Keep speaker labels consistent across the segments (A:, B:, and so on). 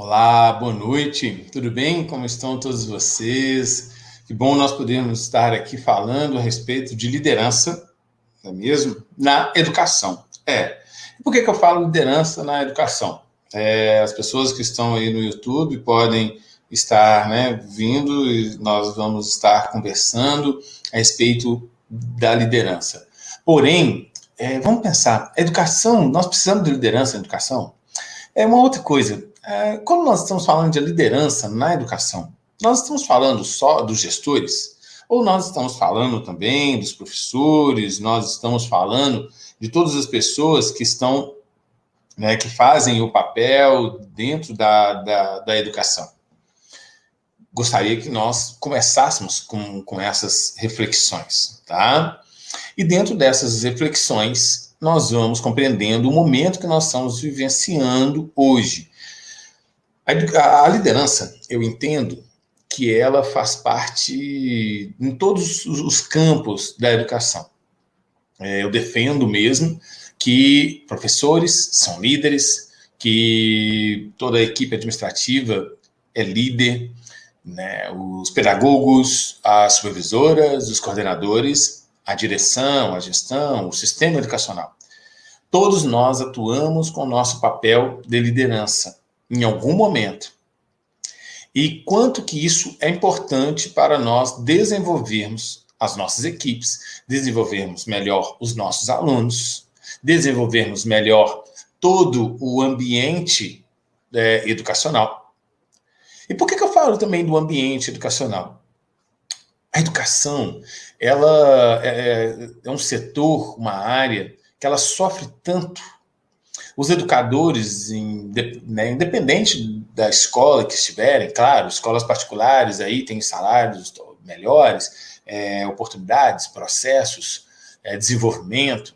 A: Olá, boa noite, tudo bem? Como estão todos vocês? Que bom nós podermos estar aqui falando a respeito de liderança, não é mesmo? Na educação. Por que eu falo liderança na educação? As pessoas que estão aí no YouTube podem estar, vindo e nós vamos estar conversando a respeito da liderança. Porém, vamos pensar, educação, nós precisamos de liderança na educação? É uma outra coisa. Quando nós estamos falando de liderança na educação, nós estamos falando só dos gestores? Ou nós estamos falando também dos professores, nós estamos falando de todas as pessoas que estão, que fazem o papel dentro da educação? Gostaria que nós começássemos com essas reflexões, tá? E dentro dessas reflexões, nós vamos compreendendo o momento que nós estamos vivenciando hoje. A liderança, eu entendo que ela faz parte em todos os campos da educação. Eu defendo mesmo que professores são líderes, que toda a equipe administrativa é líder, né? Os pedagogos, as supervisoras, os coordenadores, a direção, a gestão, o sistema educacional. Todos nós atuamos com o nosso papel de liderança em algum momento. E quanto que isso é importante para nós desenvolvermos as nossas equipes, desenvolvermos melhor os nossos alunos, desenvolvermos melhor todo o ambiente educacional. E por que eu falo também do ambiente educacional? A educação, ela é um setor, uma área, que ela sofre tanto. Os educadores, independente da escola que estiverem, claro, escolas particulares aí têm salários melhores, oportunidades, processos, desenvolvimento.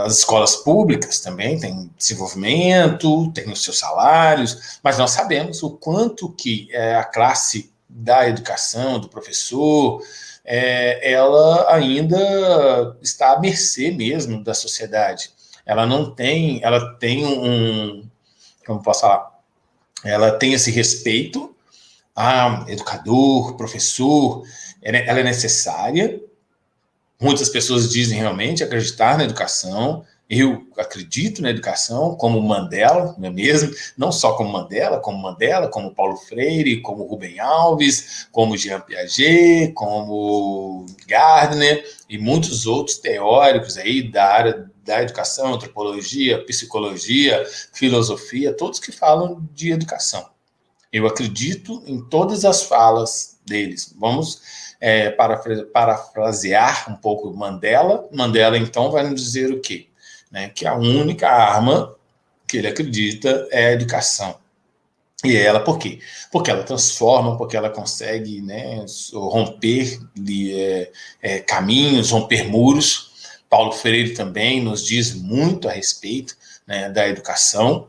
A: As escolas públicas também têm desenvolvimento, têm os seus salários, mas nós sabemos o quanto que a classe da educação, do professor, ela ainda está à mercê mesmo da sociedade. Ela não tem, ela tem como posso falar? Ela tem esse respeito a educador, professor, ela é necessária. Muitas pessoas dizem realmente acreditar na educação. Eu acredito na educação como Mandela, não é mesmo? Não só como Mandela, como Paulo Freire, como Rubem Alves, como Jean Piaget, como Gardner e muitos outros teóricos aí da área da educação, antropologia, psicologia, filosofia, todos que falam de educação. Eu acredito em todas as falas deles. Vamos parafrasear um pouco Mandela. Mandela, então, vai nos dizer o quê? Que a única arma que ele acredita é a educação. E ela, por quê? Porque ela transforma, porque ela consegue romper caminhos, romper muros. Paulo Freire também nos diz muito a respeito da educação,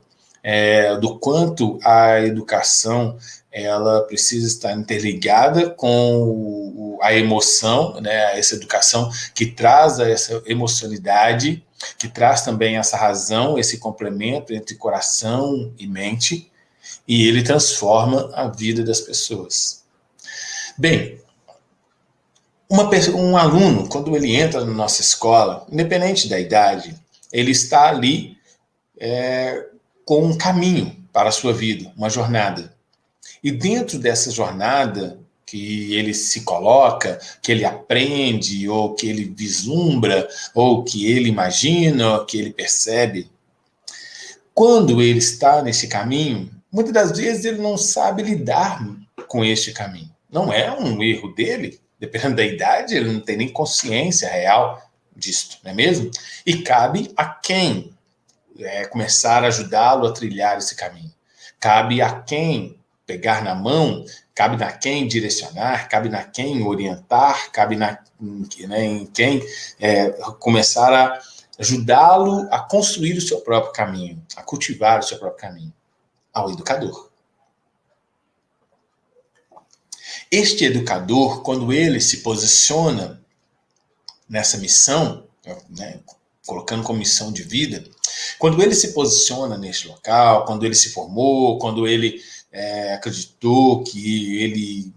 A: do quanto a educação ela precisa estar interligada com a emoção, essa educação que traz essa emocionalidade, que traz também essa razão, esse complemento entre coração e mente, e ele transforma a vida das pessoas. Bem, um aluno, quando ele entra na nossa escola, independente da idade, ele está ali com um caminho para a sua vida, uma jornada. E dentro dessa jornada que ele se coloca, que ele aprende, ou que ele vislumbra, ou que ele imagina, ou que ele percebe, quando ele está nesse caminho, muitas das vezes ele não sabe lidar com este caminho. Não é um erro dele, dependendo da idade, ele não tem nem consciência real disto, não é mesmo? E cabe a quem começar a ajudá-lo a trilhar esse caminho. Cabe a quem pegar na mão, cabe na quem direcionar, cabe na quem orientar, cabe em quem começar a ajudá-lo a construir o seu próprio caminho, a cultivar o seu próprio caminho, ao educador. Este educador, quando ele se posiciona nessa missão, colocando como missão de vida, Quando ele se posiciona neste local, quando ele se formou, quando ele acreditou que ele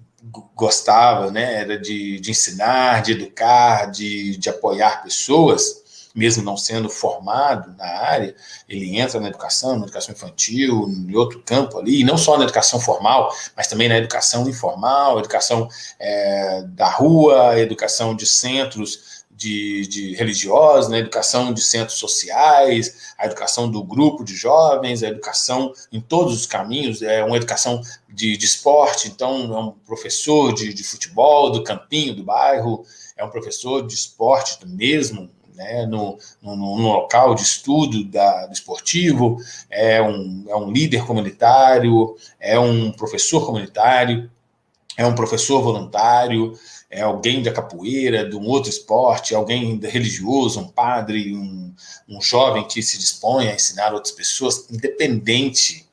A: gostava, né, era de ensinar, de educar, de apoiar pessoas, mesmo não sendo formado na área, ele entra na educação infantil, em outro campo ali, e não só na educação formal, mas também na educação informal, educação da rua, educação de centros de religiosos, né, educação de centros sociais, a educação do grupo de jovens, a educação em todos os caminhos, uma educação de esporte, então é um professor de futebol, do campinho, do bairro, é um professor de esporte mesmo, né, no local de estudo do esportivo, é um líder comunitário, é um professor comunitário, é um professor voluntário, é alguém da capoeira, de um outro esporte, alguém religioso, um padre, um jovem que se dispõe a ensinar outras pessoas, independente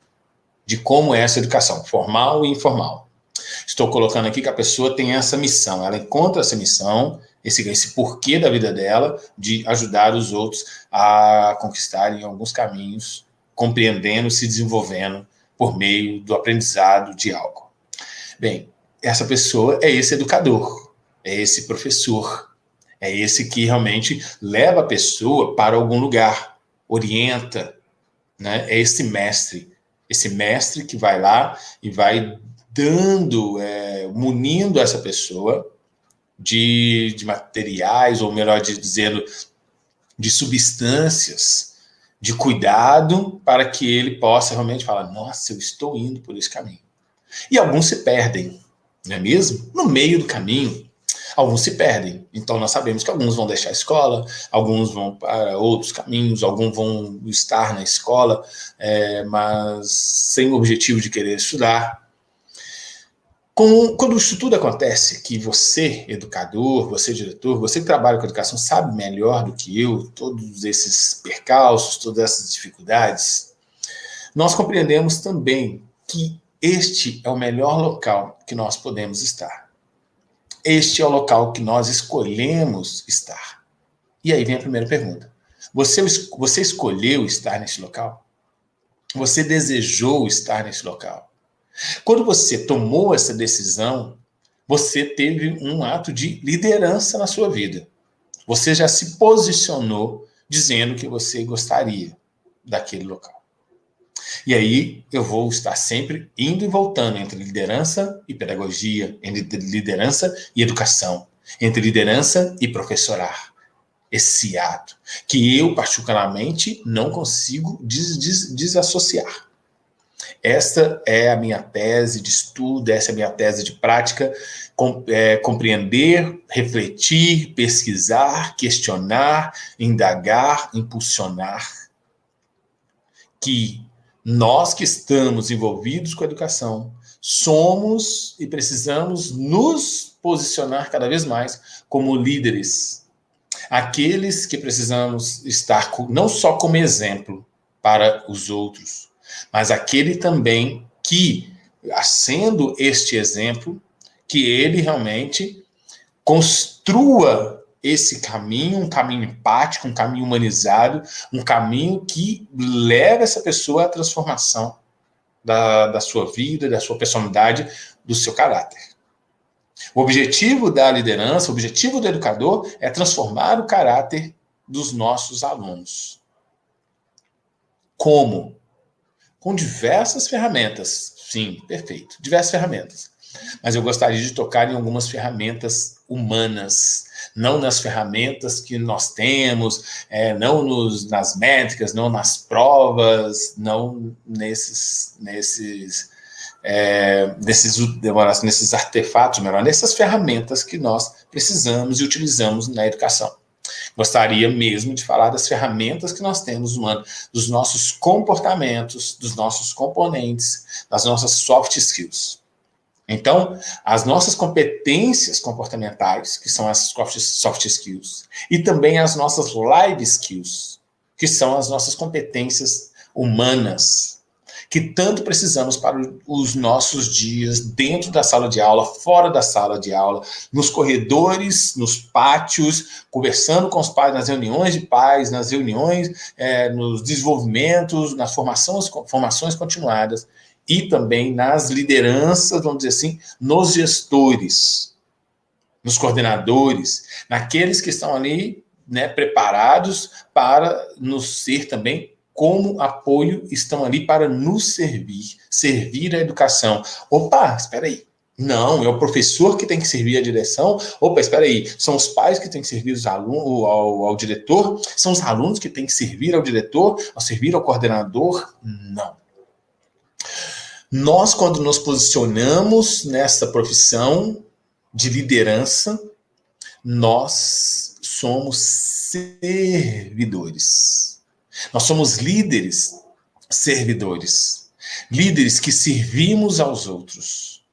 A: de como é essa educação, formal e informal. Estou colocando aqui que a pessoa tem essa missão, ela encontra essa missão, esse porquê da vida dela, de ajudar os outros a conquistarem alguns caminhos, compreendendo, se desenvolvendo por meio do aprendizado de algo. Bem, essa pessoa é esse educador, é esse professor, é esse que realmente leva a pessoa para algum lugar, orienta, né? É esse mestre que vai lá e vai dando, munindo essa pessoa de materiais, ou melhor dizendo, de substâncias, de cuidado, para que ele possa realmente falar, nossa, eu estou indo por esse caminho. E alguns se perdem, não é mesmo? No meio do caminho, alguns se perdem. Então, nós sabemos que alguns vão deixar a escola, alguns vão para outros caminhos, alguns vão estar na escola, mas sem o objetivo de querer estudar. Quando isso tudo acontece, que você, educador, você, diretor, você que trabalha com educação, sabe melhor do que eu todos esses percalços, todas essas dificuldades, nós compreendemos também que este é o melhor local que nós podemos estar. Este é o local que nós escolhemos estar. E aí vem a primeira pergunta. Você escolheu estar nesse local? Você desejou estar nesse local? Quando você tomou essa decisão, você teve um ato de liderança na sua vida. Você já se posicionou dizendo que você gostaria daquele local. E aí eu vou estar sempre indo e voltando entre liderança e pedagogia, entre liderança e educação, entre liderança e professorar. Esse ato que eu, particularmente, não consigo desassociar. Esta é a minha tese de estudo, essa é a minha tese de prática, compreender, refletir, pesquisar, questionar, indagar, impulsionar. Que nós que estamos envolvidos com a educação, somos e precisamos nos posicionar cada vez mais como líderes. Aqueles que precisamos estar não só como exemplo para os outros, mas aquele também que, sendo este exemplo, que ele realmente construa esse caminho, um caminho empático, um caminho humanizado, um caminho que leva essa pessoa à transformação da sua vida, da sua personalidade, do seu caráter. O objetivo da liderança, o objetivo do educador é transformar o caráter dos nossos alunos. Como? Com diversas ferramentas. Sim, perfeito. Diversas ferramentas. Mas eu gostaria de tocar em algumas ferramentas humanas, não nas ferramentas que nós temos, não nas métricas, não nas provas, não nesses artefatos, melhor, nessas ferramentas que nós precisamos e utilizamos na educação. Gostaria mesmo de falar das ferramentas que nós temos, dos nossos comportamentos, dos nossos componentes, das nossas soft skills. Então, as nossas competências comportamentais, que são essas soft skills, e também as nossas life skills, que são as nossas competências humanas. que tanto precisamos para os nossos dias, dentro da sala de aula, fora da sala de aula, nos corredores, nos pátios, conversando com os pais, nas reuniões de pais, nas reuniões, nos desenvolvimentos, nas formações continuadas, e também nas lideranças, vamos dizer assim, nos gestores, nos coordenadores, naqueles que estão ali, né, preparados para nos ser também como apoio, estão ali para nos servir a educação. Opa, espera aí. Não, é o professor que tem que servir a direção. Opa, espera aí. São os pais que têm que servir os alunos, ao diretor? São os alunos que têm que servir ao diretor, ao servir ao coordenador? Não. Nós, quando nos posicionamos nessa profissão de liderança, nós somos servidores. Nós somos líderes, servidores. Líderes que servimos aos outros.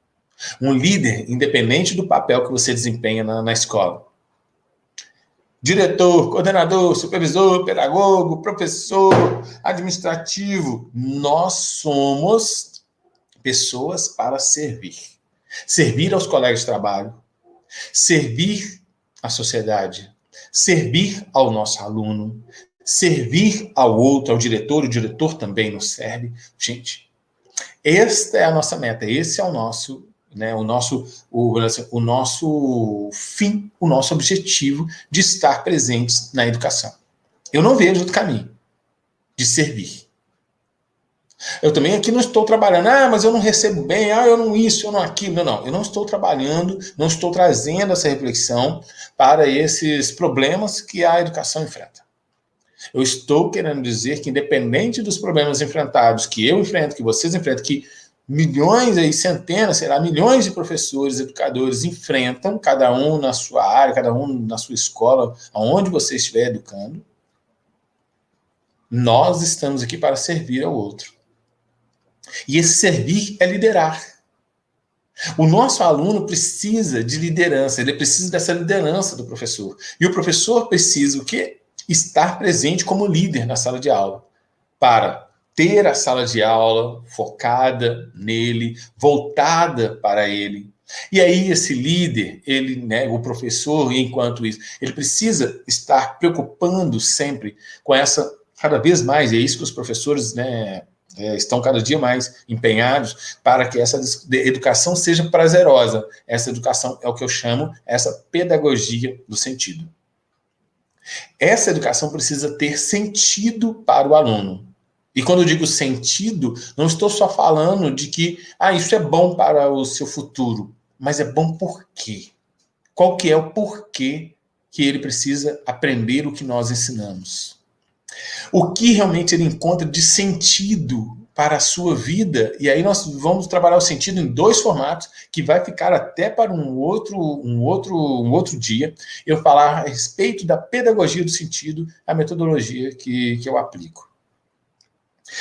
A: Um líder, independente do papel que você desempenha na escola. Diretor, coordenador, supervisor, pedagogo, professor, administrativo. Nós somos pessoas para servir. Servir aos colegas de trabalho. Servir à sociedade. Servir ao nosso aluno. Servir ao outro, ao diretor, o diretor também nos serve. Gente, esta é a nossa meta, esse é o nosso, né, o nosso fim, o nosso objetivo de estar presentes na educação. Eu não vejo outro caminho de servir. Eu também aqui não estou trabalhando, mas eu não recebo bem, eu não isso, eu não aquilo. Não, eu não estou trabalhando, não estou trazendo essa reflexão para esses problemas que a educação enfrenta. Eu estou querendo dizer que, independente dos problemas enfrentados, que eu enfrento, que vocês enfrentam, que milhões, aí, centenas, sei lá, milhões de professores, educadores enfrentam, cada um na sua área, cada um na sua escola, aonde você estiver educando, nós estamos aqui para servir ao outro. E esse servir é liderar. O nosso aluno precisa de liderança, ele precisa dessa liderança do professor. E o professor precisa o quê? Estar presente como líder na sala de aula, para ter a sala de aula focada nele, voltada para ele. E aí esse líder, ele, né, o professor, enquanto isso, ele precisa estar preocupando sempre com essa, cada vez mais, e é isso que os professores, né, estão cada dia mais empenhados para que essa educação seja prazerosa. Essa educação é o que eu chamo, essa pedagogia do sentido. Essa educação precisa ter sentido para o aluno. E quando eu digo sentido, não estou só falando de que isso é bom para o seu futuro, mas é bom por quê? Qual que é o porquê que ele precisa aprender o que nós ensinamos? O que realmente ele encontra de sentido para a sua vida? E aí nós vamos trabalhar o sentido em dois formatos, que vai ficar até para um outro dia, eu falar a respeito da pedagogia do sentido, a metodologia que eu aplico.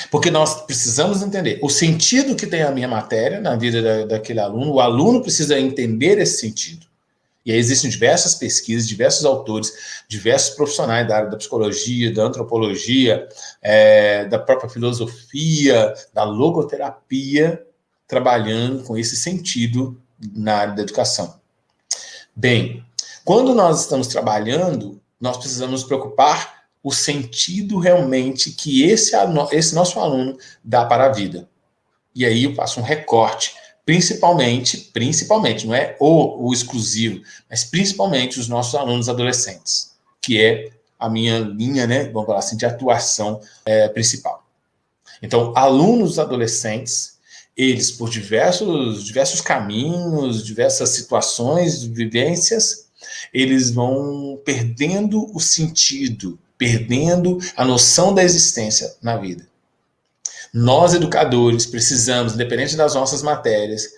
A: Porque nós precisamos entender o sentido que tem a minha matéria na vida daquele aluno, o aluno precisa entender esse sentido. E aí existem diversas pesquisas, diversos autores, diversos profissionais da área da psicologia, da antropologia, da própria filosofia, da logoterapia, trabalhando com esse sentido na área da educação. Bem, quando nós estamos trabalhando, nós precisamos nos preocupar o sentido realmente que esse nosso aluno dá para a vida. E aí eu faço um recorte. Principalmente, não é o exclusivo, mas principalmente os nossos alunos adolescentes, que é a minha linha, né, vamos falar assim, de atuação principal. Então, alunos adolescentes, eles, por diversos caminhos, diversas situações, vivências, eles vão perdendo o sentido, perdendo a noção da existência na vida. Nós, educadores, precisamos, independente das nossas matérias,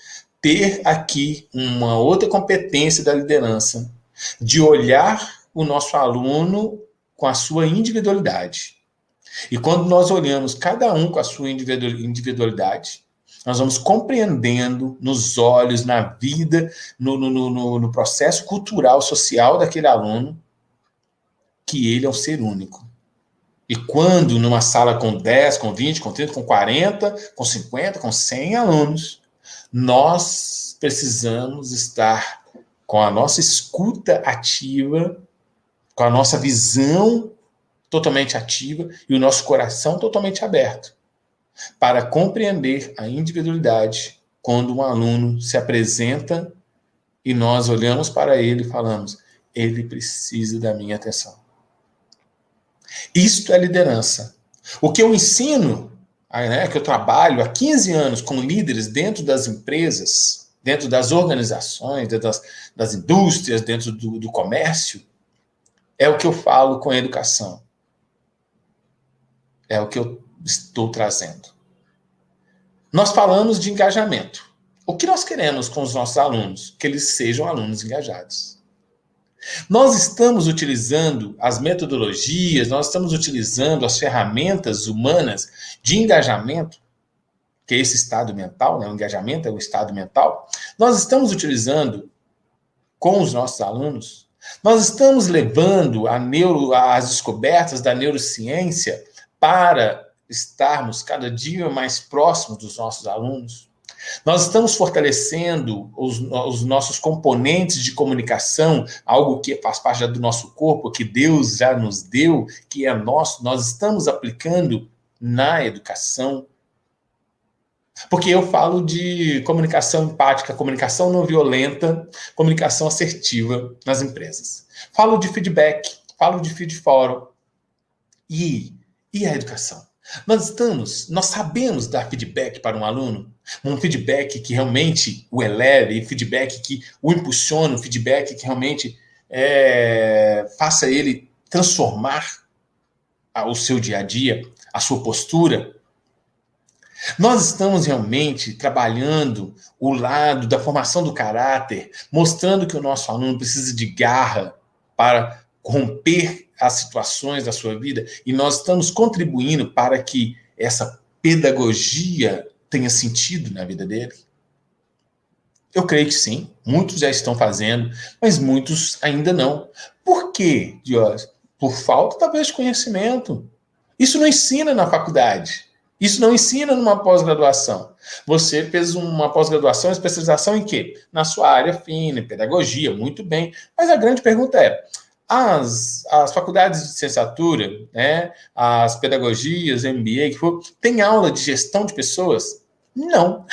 A: ter aqui uma outra competência da liderança, de olhar o nosso aluno com a sua individualidade. E quando nós olhamos cada um com a sua individualidade, nós vamos compreendendo nos olhos, na vida, no processo cultural, social daquele aluno, que ele é um ser único. E quando numa sala com 10, com 20, com 30, com 40, com 50, com 100 alunos, nós precisamos estar com a nossa escuta ativa, com a nossa visão totalmente ativa e o nosso coração totalmente aberto para compreender a individualidade quando um aluno se apresenta e nós olhamos para ele e falamos, ele precisa da minha atenção. Isto é liderança. O que eu ensino, né, que eu trabalho há 15 anos com líderes dentro das empresas, dentro das organizações, dentro das indústrias, dentro do comércio, é o que eu falo com a educação. É o que eu estou trazendo. Nós falamos de engajamento. O que nós queremos com os nossos alunos? Que eles sejam alunos engajados. Nós estamos utilizando as metodologias, nós estamos utilizando as ferramentas humanas de engajamento, que é esse estado mental, né? O engajamento é o estado mental. Nós estamos utilizando com os nossos alunos, nós estamos levando as descobertas da neurociência para estarmos cada dia mais próximos dos nossos alunos. Nós estamos fortalecendo os nossos componentes de comunicação, algo que faz parte do nosso corpo, que Deus já nos deu, que é nosso, nós estamos aplicando na educação. Porque eu falo de comunicação empática, comunicação não violenta, comunicação assertiva nas empresas. Falo de feedback, falo de feedfórum. E a educação? Nós sabemos dar feedback para um aluno, um feedback que realmente o eleve, feedback que o impulsione, um feedback que realmente faça ele transformar o seu dia a dia, a sua postura. Nós estamos realmente trabalhando o lado da formação do caráter, mostrando que o nosso aluno precisa de garra para romper as situações da sua vida, e nós estamos contribuindo para que essa pedagogia tenha sentido na vida dele? Eu creio que sim, muitos já estão fazendo, mas muitos ainda não. Por quê, Diógenes? Por falta, talvez, de conhecimento. Isso não ensina na faculdade. Isso não ensina numa pós-graduação. Você fez uma pós-graduação, especialização em quê? Na sua área fina, em pedagogia, muito bem. Mas a grande pergunta é, as faculdades de licenciatura, né, as pedagogias, MBA, que for, tem aula de gestão de pessoas? Não.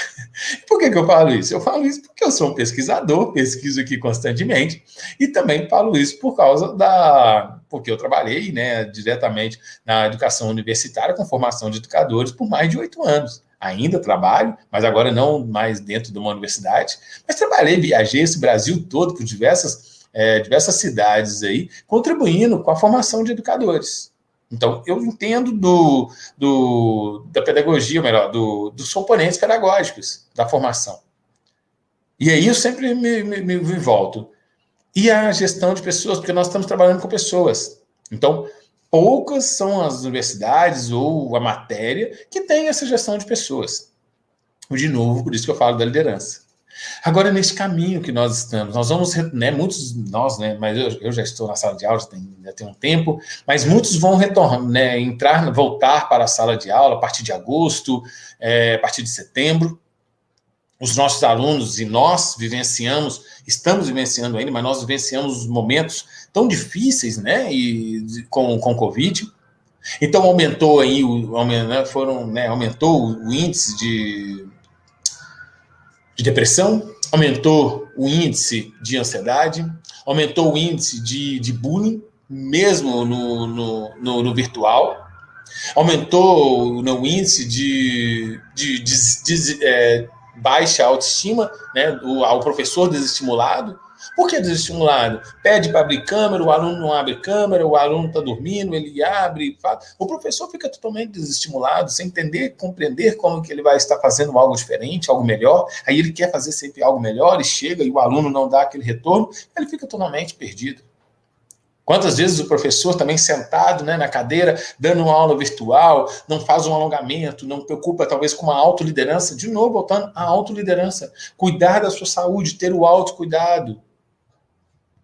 A: Por que eu falo isso? Eu falo isso porque eu sou um pesquisador, pesquiso aqui constantemente, e também falo isso por causa porque eu trabalhei, né, diretamente na educação universitária com formação de educadores por mais de 8 anos. Ainda trabalho, mas agora não mais dentro de uma universidade, mas trabalhei, viajei esse Brasil todo por diversas cidades aí, contribuindo com a formação de educadores. Então, eu entendo da pedagogia, melhor, dos componentes pedagógicos da formação. E aí eu sempre me volto. E a gestão de pessoas, porque nós estamos trabalhando com pessoas. Então, poucas são as universidades ou a matéria que tem essa gestão de pessoas. De novo, por isso que eu falo da liderança. Agora, nesse caminho que nós estamos, nós vamos, né, muitos de nós, né, mas eu já estou na sala de aula, já tem um tempo, mas muitos vão retornar, né, voltar para a sala de aula a partir de agosto, a partir de setembro. Os nossos alunos e nós estamos vivenciando ainda, mas nós vivenciamos momentos tão difíceis, né, com Covid. Então, aumentou o índice de depressão, aumentou o índice de ansiedade, aumentou o índice de bullying, mesmo no virtual, aumentou o índice de baixa autoestima, né, o professor desestimulado. Por que desestimulado? Pede para abrir câmera, o aluno não abre câmera, o aluno está dormindo, ele abre, faz. O professor fica totalmente desestimulado, sem entender, compreender como que ele vai estar fazendo algo diferente, algo melhor. Aí ele quer fazer sempre algo melhor e chega e o aluno não dá aquele retorno, ele fica totalmente perdido. Quantas vezes o professor também sentado, né, na cadeira, dando uma aula virtual, não faz um alongamento, não preocupa talvez com uma autoliderança, de novo voltando à autoliderança, cuidar da sua saúde, ter o autocuidado.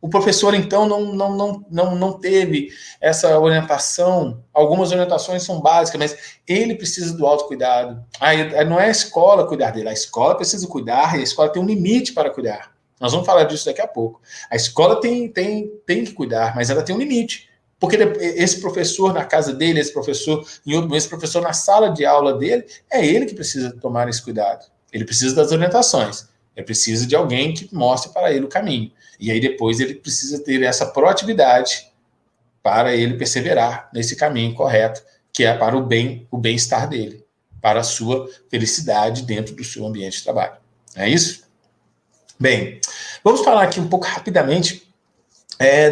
A: O professor, então, não teve essa orientação. Algumas orientações são básicas, mas ele precisa do autocuidado. Aí não é a escola cuidar dele, a escola precisa cuidar e a escola tem um limite para cuidar. Nós vamos falar disso daqui a pouco. A escola tem que cuidar, mas ela tem um limite. Porque esse professor na casa dele, esse professor esse professor na sala de aula dele, é ele que precisa tomar esse cuidado. Ele precisa das orientações. Ele precisa de alguém que mostre para ele o caminho. E aí depois ele precisa ter essa proatividade para ele perseverar nesse caminho correto, que é para o bem-estar dele, para a sua felicidade dentro do seu ambiente de trabalho. É isso? Bem, vamos falar aqui um pouco rapidamente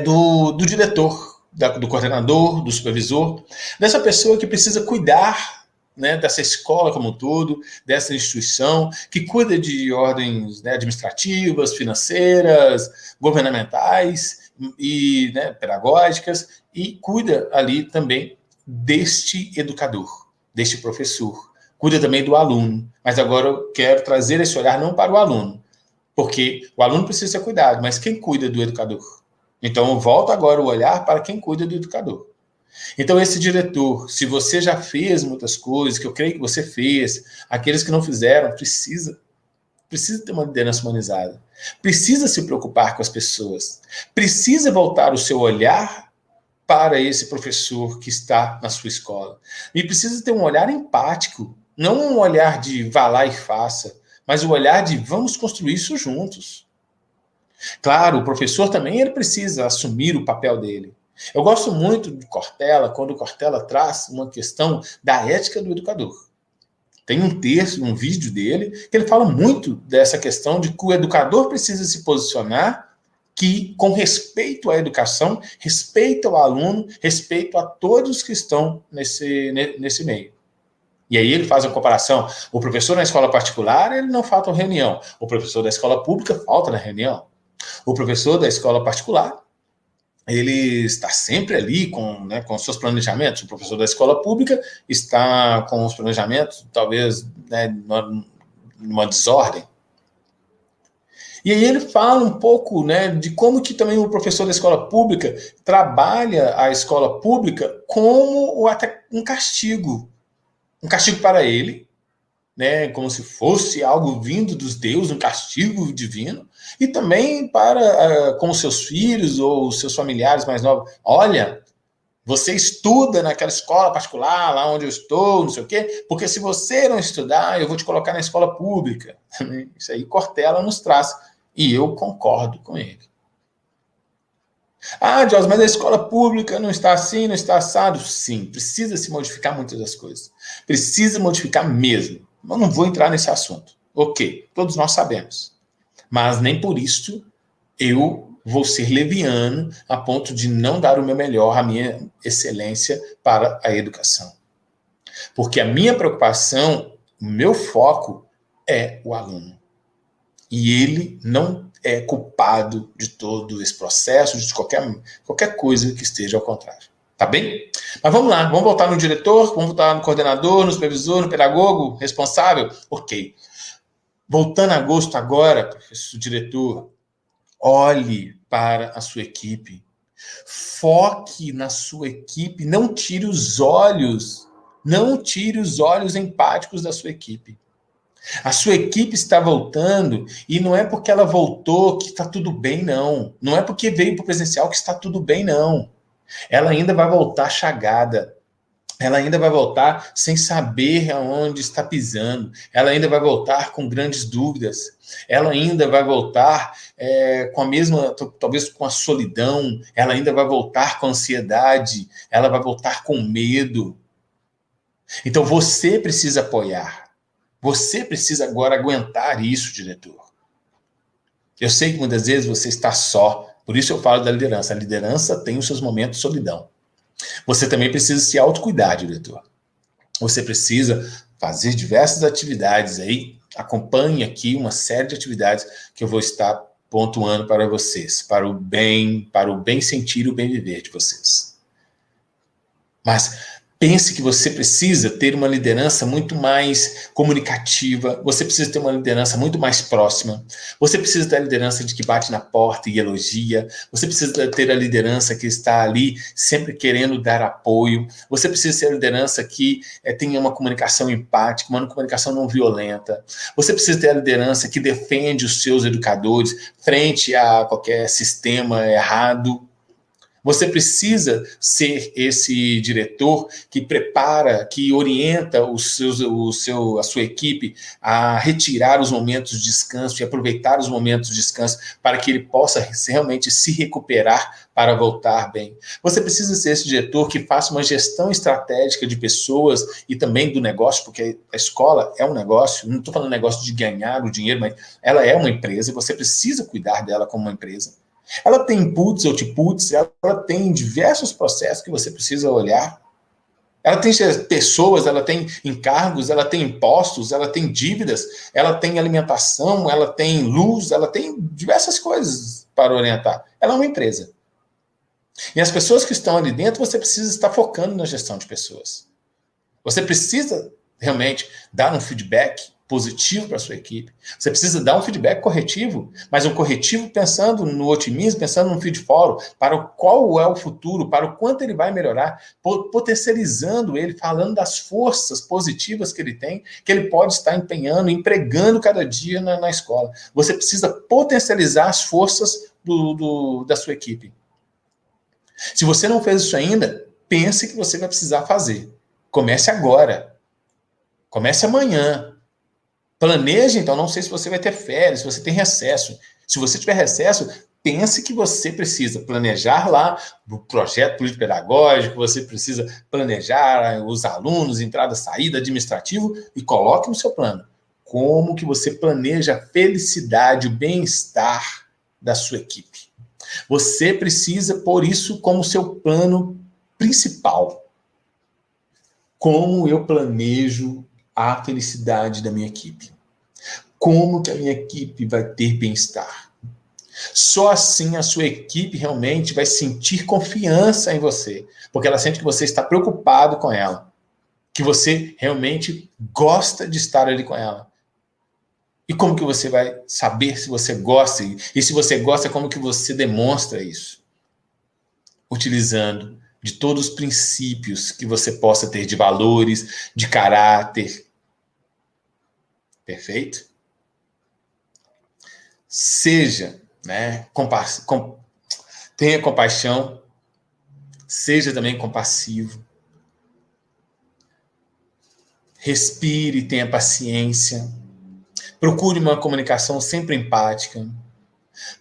A: do diretor, do coordenador, do supervisor, dessa pessoa que precisa cuidar, né, dessa escola como um todo, dessa instituição, que cuida de ordens, né, administrativas, financeiras, governamentais e, né, pedagógicas, e cuida ali também deste educador, deste professor. Cuida também do aluno. Mas agora eu quero trazer esse olhar não para o aluno, porque o aluno precisa ser cuidado, mas quem cuida do educador? Então eu volto agora o olhar para quem cuida do educador. Então, esse diretor, se você já fez muitas coisas, que eu creio que você fez, aqueles que não fizeram, precisa ter uma liderança humanizada. Precisa se preocupar com as pessoas. Precisa voltar o seu olhar para esse professor que está na sua escola. E precisa ter um olhar empático, não um olhar de vá lá e faça, mas o olhar de vamos construir isso juntos. Claro, o professor também ele precisa assumir o papel dele. Eu gosto muito de Cortella, quando o Cortella traz uma questão da ética do educador. Tem um texto, um vídeo dele, que ele fala muito dessa questão de que o educador precisa se posicionar que, com respeito à educação, respeito ao aluno, respeito a todos que estão nesse meio. E aí ele faz uma comparação. O professor na escola particular, ele não falta uma reunião. O professor da escola pública falta na reunião. O professor da escola particular, ele está sempre ali com seus planejamentos. O professor da escola pública está com os planejamentos, talvez, né, numa desordem. E aí ele fala um pouco, né, de como que também o professor da escola pública trabalha a escola pública como até um castigo para ele, né, como se fosse algo vindo dos deuses, um castigo divino, e também para com seus filhos ou seus familiares mais novos. Olha, você estuda naquela escola particular, lá onde eu estou, não sei o quê, porque se você não estudar, eu vou te colocar na escola pública. Isso aí Cortella nos traz, e eu concordo com ele. Ah, Jorge, mas a escola pública não está assim, não está assado? Sim, precisa se modificar muitas das coisas. Precisa modificar mesmo. Eu não vou entrar nesse assunto. Ok, todos nós sabemos. Mas nem por isso eu vou ser leviano a ponto de não dar o meu melhor, a minha excelência para a educação. Porque a minha preocupação, o meu foco é o aluno. E ele não é culpado de todo esse processo, de qualquer coisa que esteja ao contrário. Tá bem? Mas vamos lá, vamos voltar no diretor, vamos voltar no coordenador, no supervisor, no pedagogo, responsável? Ok. Voltando a agosto agora, professor diretor, olhe para a sua equipe. Foque na sua equipe, não tire os olhos empáticos da sua equipe. A sua equipe está voltando e não é porque ela voltou que está tudo bem, não. Não é porque veio para o presencial que está tudo bem, não. Ela ainda vai voltar chagada. Ela ainda vai voltar sem saber aonde está pisando. Ela ainda vai voltar com grandes dúvidas. Ela ainda vai voltar com a mesma, talvez com a solidão. Ela ainda vai voltar com ansiedade. Ela vai voltar com medo. Então você precisa apoiar. Você precisa agora aguentar isso, diretor. Eu sei que muitas vezes você está só. Por isso eu falo da liderança. A liderança tem os seus momentos de solidão. Você também precisa se autocuidar, diretor. Você precisa fazer diversas atividades aí. Acompanhe aqui uma série de atividades que eu vou estar pontuando para vocês, para o bem sentir, o bem viver de vocês. Mas Pense que você precisa ter uma liderança muito mais comunicativa, você precisa ter uma liderança muito mais próxima, você precisa ter a liderança de que bate na porta e elogia, você precisa ter a liderança que está ali sempre querendo dar apoio, você precisa ter a liderança que tenha uma comunicação empática, uma comunicação não violenta, você precisa ter a liderança que defende os seus educadores frente a qualquer sistema errado. Você precisa ser esse diretor que prepara, que orienta a sua equipe a retirar os momentos de descanso e aproveitar os momentos de descanso para que ele possa realmente se recuperar para voltar bem. Você precisa ser esse diretor que faça uma gestão estratégica de pessoas e também do negócio, porque a escola é um negócio, não estou falando negócio de ganhar o dinheiro, mas ela é uma empresa e você precisa cuidar dela como uma empresa. Ela tem inputs, outputs, ela tem diversos processos que você precisa olhar. Ela tem pessoas, ela tem encargos, ela tem impostos, ela tem dívidas, ela tem alimentação, ela tem luz, ela tem diversas coisas para orientar. Ela é uma empresa. E as pessoas que estão ali dentro, você precisa estar focando na gestão de pessoas. Você precisa realmente dar um feedback positivo para a sua equipe. Você precisa dar um feedback corretivo, mas um corretivo pensando no otimismo, pensando no feed forward, para qual é o futuro, para o quanto ele vai melhorar, potencializando ele, falando das forças positivas que ele tem, que ele pode estar empenhando, empregando cada dia na escola. Você precisa potencializar as forças da sua equipe. Se você não fez isso ainda, pense que você vai precisar fazer. Comece agora. Comece amanhã. Planeje, então, não sei se você vai ter férias, se você tem recesso. Se você tiver recesso, pense que você precisa planejar lá o projeto político-pedagógico, você precisa planejar os alunos, entrada, saída, administrativo, e coloque no seu plano. Como que você planeja a felicidade, o bem-estar da sua equipe. Você precisa pôr isso como seu plano principal. Como eu planejo a felicidade da minha equipe? Como que a minha equipe vai ter bem-estar? Só assim a sua equipe realmente vai sentir confiança em você, porque ela sente que você está preocupado com ela, que você realmente gosta de estar ali com ela. E como que você vai saber se você gosta? E se você gosta, como que você demonstra isso? Utilizando de todos os princípios que você possa ter de valores, de caráter. Perfeito? Seja, né, tenha compaixão, seja também compassivo. Respire, tenha paciência. Procure uma comunicação sempre empática.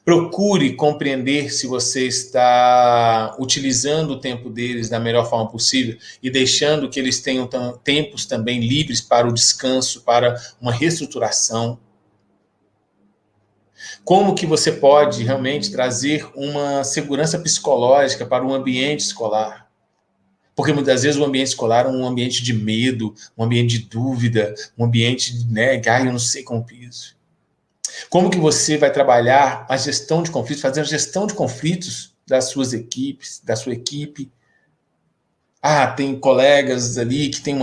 A: Procure compreender se você está utilizando o tempo deles da melhor forma possível e deixando que eles tenham tempos também livres para o descanso, para uma reestruturação. Como que você pode realmente trazer uma segurança psicológica para o ambiente escolar? Porque muitas vezes o ambiente escolar é um ambiente de medo, um ambiente de dúvida, um ambiente de, eu não sei como piso. Como que você vai trabalhar a gestão de conflitos, fazer a gestão de conflitos das suas equipes, da sua equipe? Tem colegas ali que tem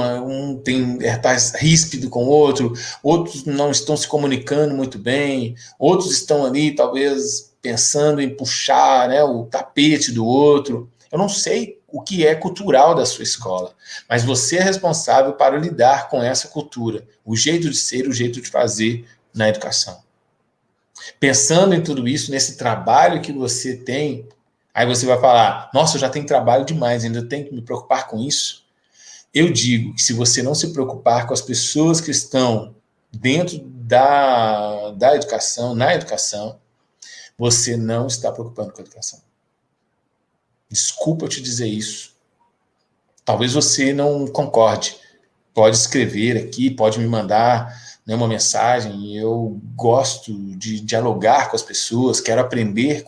A: tá ríspido com o outro, outros não estão se comunicando muito bem, outros estão ali talvez pensando em puxar, né, o tapete do outro. Eu não sei o que é cultural da sua escola, mas você é responsável para lidar com essa cultura, o jeito de ser, o jeito de fazer na educação. Pensando em tudo isso, nesse trabalho que você tem, aí você vai falar, nossa, eu já tenho trabalho demais, ainda tenho que me preocupar com isso. Eu digo que se você não se preocupar com as pessoas que estão dentro da educação, na educação, você não está preocupando com a educação. Desculpa eu te dizer isso. Talvez você não concorde. Pode escrever aqui, pode me mandar, né, uma mensagem. Eu gosto de dialogar com as pessoas, quero aprender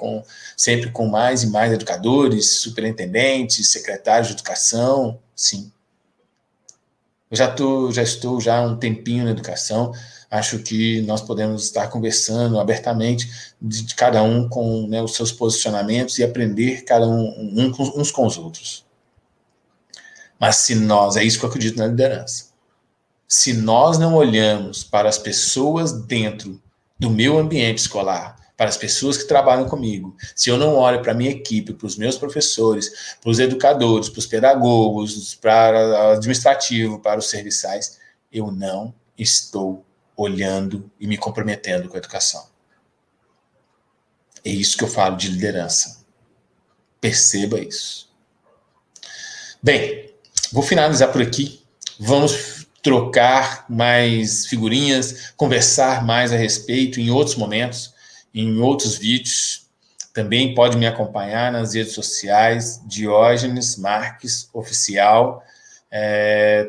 A: sempre com mais e mais educadores, superintendentes, secretários de educação, sim. Eu já estou há um tempinho na educação, acho que nós podemos estar conversando abertamente de cada um com, né, os seus posicionamentos e aprender cada uns com os outros. Mas se nós, é isso que eu acredito na liderança, se nós não olhamos para as pessoas dentro do meu ambiente escolar, para as pessoas que trabalham comigo, se eu não olho para a minha equipe, para os meus professores, para os educadores, para os pedagogos, para o administrativo, para os serviçais, eu não estou olhando e me comprometendo com a educação. É isso que eu falo de liderança. Perceba isso. Bem, vou finalizar por aqui. Vamos trocar mais figurinhas, conversar mais a respeito em outros momentos, em outros vídeos. Também pode me acompanhar nas redes sociais, Diógenes Marques Oficial.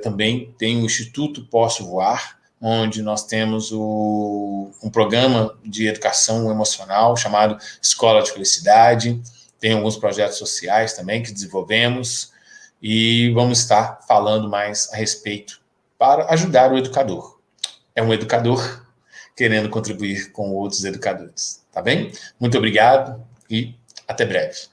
A: Também tem o Instituto Posso Voar, onde nós temos um programa de educação emocional chamado Escola de Felicidade. Tem alguns projetos sociais também que desenvolvemos e vamos estar falando mais a respeito para ajudar o educador. É um educador querendo contribuir com outros educadores, tá bem? Muito obrigado e até breve.